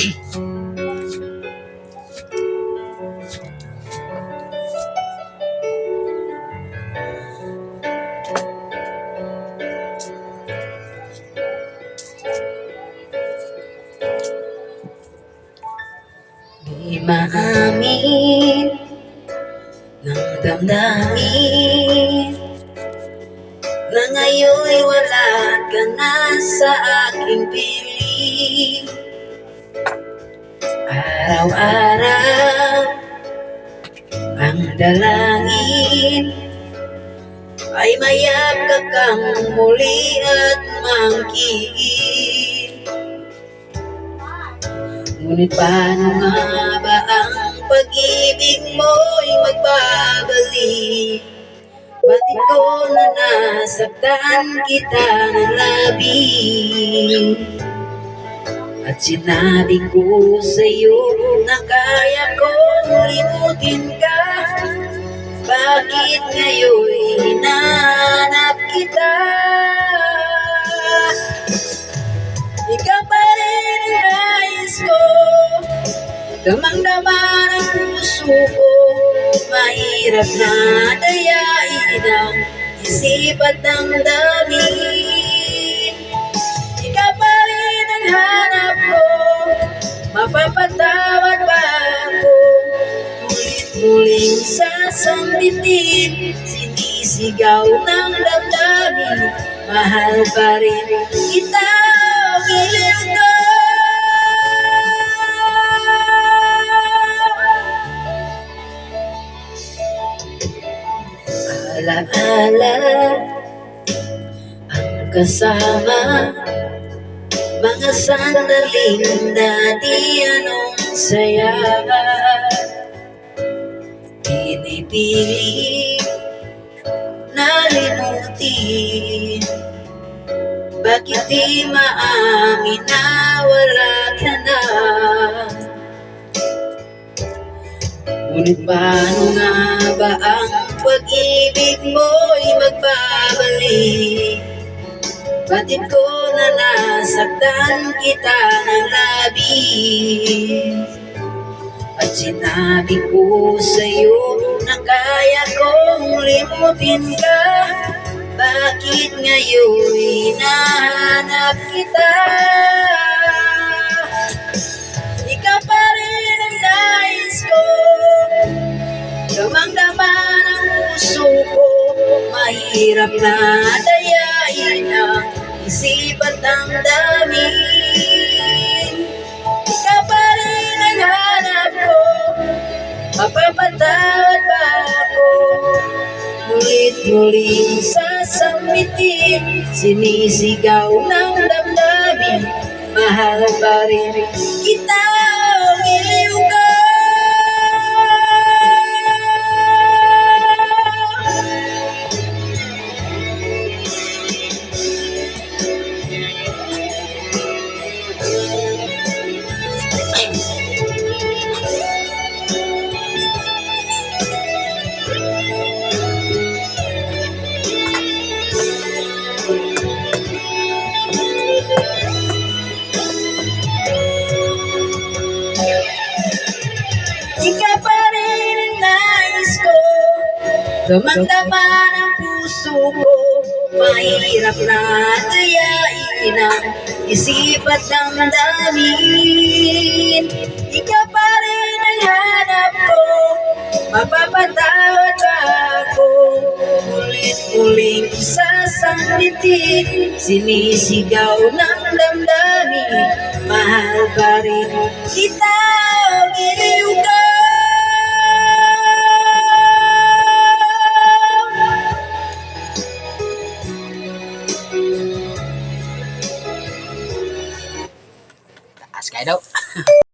Di maamin ng damdamin na ngayon'y wala ka na sa aking piling. Araw-araw ang dalangin ay mayap ka kang muli at mangkiin. Ngunit paano nga ba ang pag-ibig mo'y magbabalik? Ba't ikaw na nasaktan kita ng labing? At sinabi ko sa'yo na kaya kong limutin ka. Bakit ngayon'y hinahanap kita? Ikaw pa rin ang nais ko, damang-dama ng puso ko. Mahirap na dayain ang isip at damdamin. Ikaw pa rin ang hanap ko, mapapatawad ba ako? Muling sasambitin, sinisigaw ng damdamin. Mahal pa rin kita, giliw ko. Alaala ang kasama, mga sandaling dati anong saya. Pinipili na limutin, bakit di maamin na wala ka na? Ngunit paano nga ba ang pag-ibig mo'y magbabalik? Batid ko na nasaktan kita ng labis. At sinabi ko sa'yo na kaya kong limutin ka. Bakit ngayon hinahanap kita? Ikaw pa rin ang nais ko, damang-dama ng puso ko. Mahirap na dayain ang isip at damdamin. Ikaw pa rin ang hanap ko, mapapatawad ba ako? Mulit-muling sasambitin, sinisigaw ng damdamin. Mahal pa rin kita, giliw ko. Ikaw pa rin ang nais ko, damang-dama ng puso ko. Mahirap na dayain ang isip at damdamin. Ikaw pa rin ang hanap ko, mapapatawad ba ako? Mulit-muling sasambitin, sinisigaw ng damdamin. Mahal pa rin kita, giliw ka.